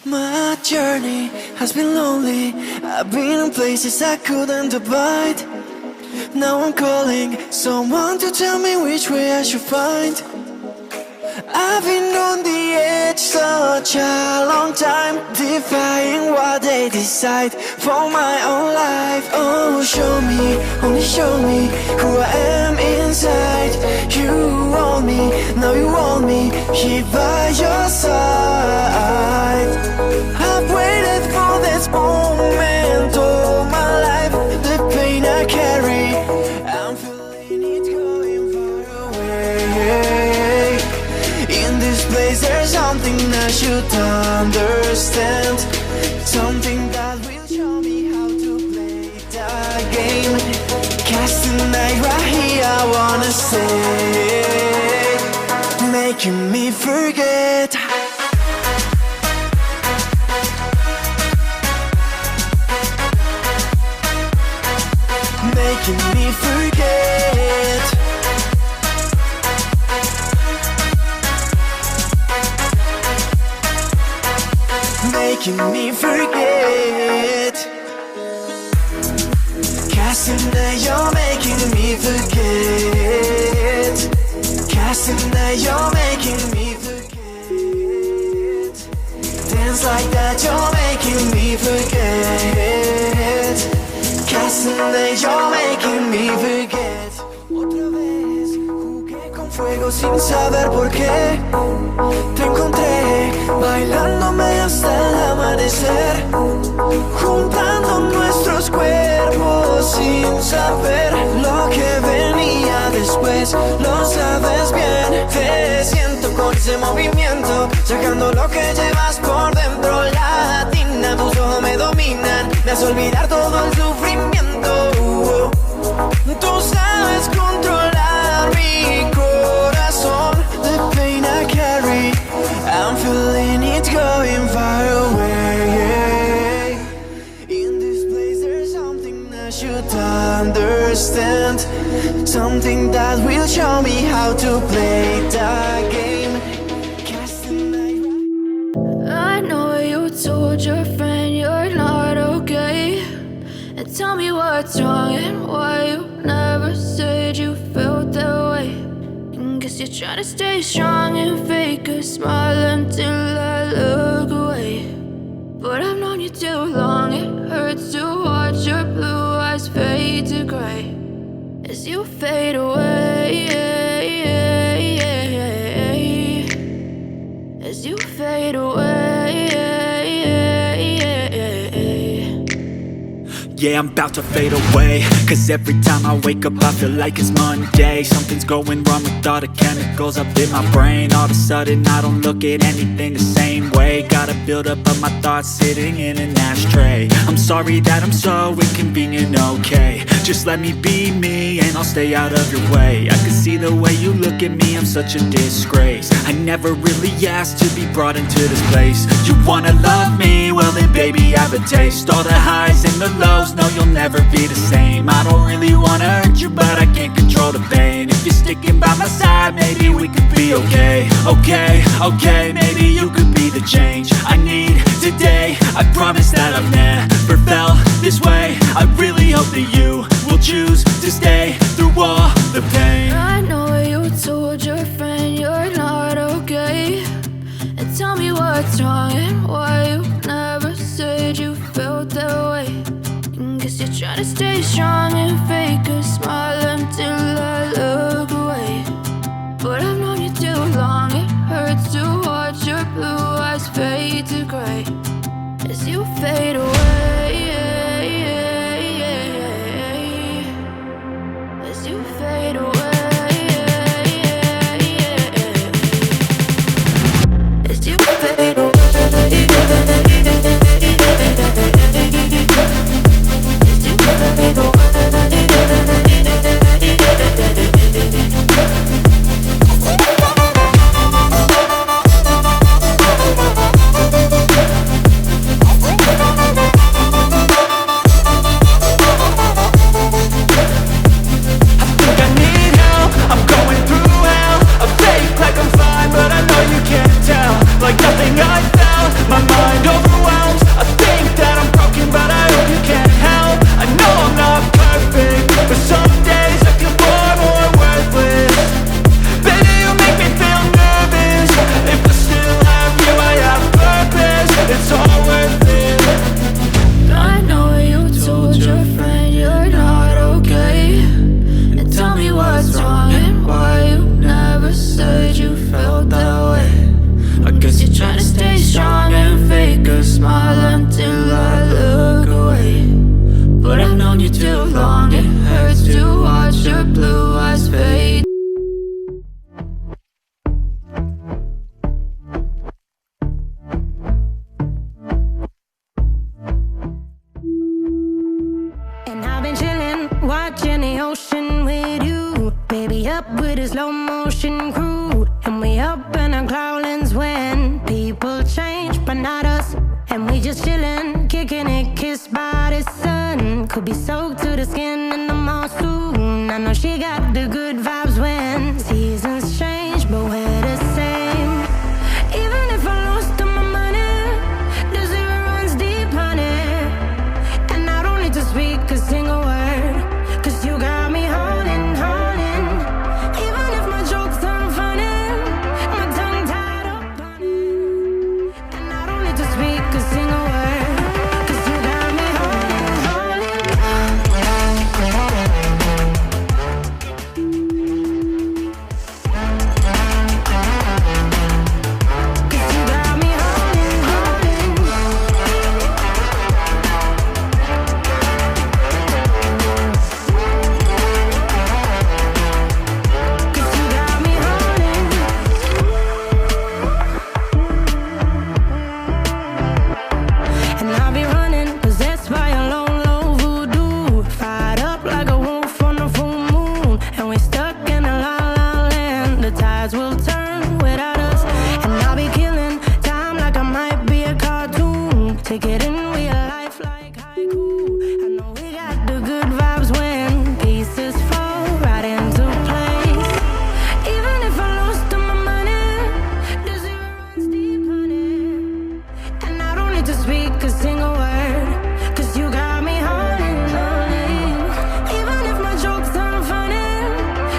My journey has been lonely. I've been in places I couldn't abide. Now I'm calling someone to tell me which way I should find. I've been on the edge such a long time, defying what they decide for my own life. Oh, show me, only show me who I am inside. You want me, now you want me here by your side. I've waited for this moment all my life. The pain I carry, I'm feeling it going far away. In this place there's something I should understand, something that will show me how to play the game. Cause tonight right here I wanna stay, making me forget. Making me forget. Making me forget. Casting that you're making me forget. Casting that you're making me forget. Dance like that you're making me forget. Casting that you're making me forget. Otra vez jugué con fuego sin saber por qué. Te encontré bailándome hasta el amanecer, juntando nuestros cuerpos sin saber lo que venía después. Lo sabes bien, te siento con ese movimiento, sacando lo que llevas por dentro. Latina, tus ojos me dominan, me hace olvidar todo el sufrimiento. Tú sabes controlar mi corazón. The pain I carry, I'm feeling it going far away. In this place there's something I should understand, something that will show me how to play the game. I know you told your friend you're not okay, and tell me what's wrong and why you never said you felt that way. And guess you're trying to stay strong and fake a smile until I look away. But I've known you too long. It hurts to watch your blue eyes fade to gray as you fade away, as you fade away. Yeah, I'm about to fade away, cause every time I wake up I feel like it's Monday. Something's going wrong with all the chemicals up in my brain. All of a sudden I don't look at anything the same way. Gotta build up of my thoughts sitting in an ashtray. I'm sorry that I'm so inconvenient, okay. Just let me be me and I'll stay out of your way. I can see the way you look at me, I'm such a disgrace. I never really asked to be brought into this place. You wanna love me? Well then baby have a taste. All the highs and the lows, no you'll never be the same. I don't really wanna hurt you but I can't control the pain. If you're sticking by my side maybe we could be okay. Okay, maybe you could be the change I need today. I promise that I've never felt this way. I really hope that you will choose to stay through all the pain. I know you told your friend you're not okay, and tell me what's wrong and why you never said you felt that way. Guess you're trying to stay strong and fake a smile until I look away. But I've known you too long. It hurts to watch your blue eyes fade to gray as you fade away, as you fade away, as you fade away. Like nothing I felt, my mind overwhelmed. I think that I'm broken, but I hope you can't help. I know I'm not perfect, but some days I feel far more worthless. Baby, you make me feel nervous. If I still have you, I have purpose. It's all worth it. I know you told your friend you're not okay, and tell me what's wrong and why you never said you felt that way. I guess you're trying to stay strong and fake a smile until I look away. But I've known you too long. It hurts to watch your blue eyes fade. And I've been chillin', watching the ocean with you. Baby up with a slow motion crew. And we up in our clouds when people change, but not us. And we just chillin', kicking it, kissed by the sun. Could be soaked to the skin in the mall soon. I know she got the good vibes when seasons change, but we're the same. Even if I lost all my money, the zero runs deep, honey. And I don't need to speak a single word, cause you got me holding. Even if my jokes aren't funny, my tongue tied up on it. And I don't need to speak a single word, cause you got me holding. Cause you got me holding. Cause you got me holding. And I'll be running, possessed by a low, low voodoo. Fired up like a wolf on a full moon. And we stuck in a la la land. The tides will turn without us. And I'll be killing time like I might be a cartoon. Take it in real life like haiku. I know we got the good vibes when pieces fall right into place. Even if I lost all my money, the zero runs deep, honey. And I don't need to speak a single word, cause you got me holding. Even if my jokes aren't funny,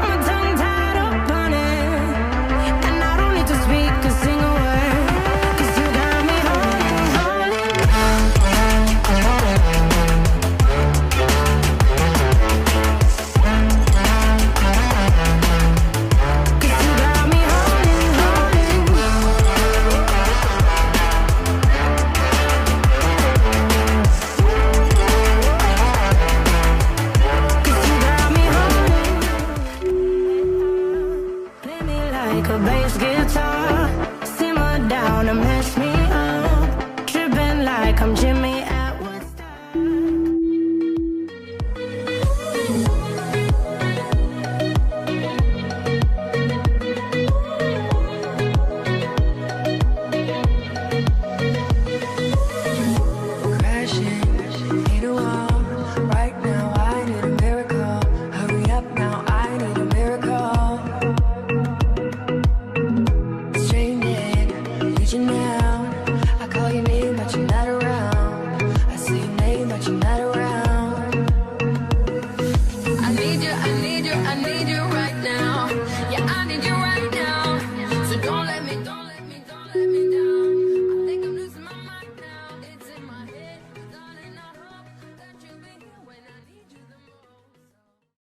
my tongue tied up on it. like a bass guitar. Simmer down and mess me up. Tripping like I'm Jimmy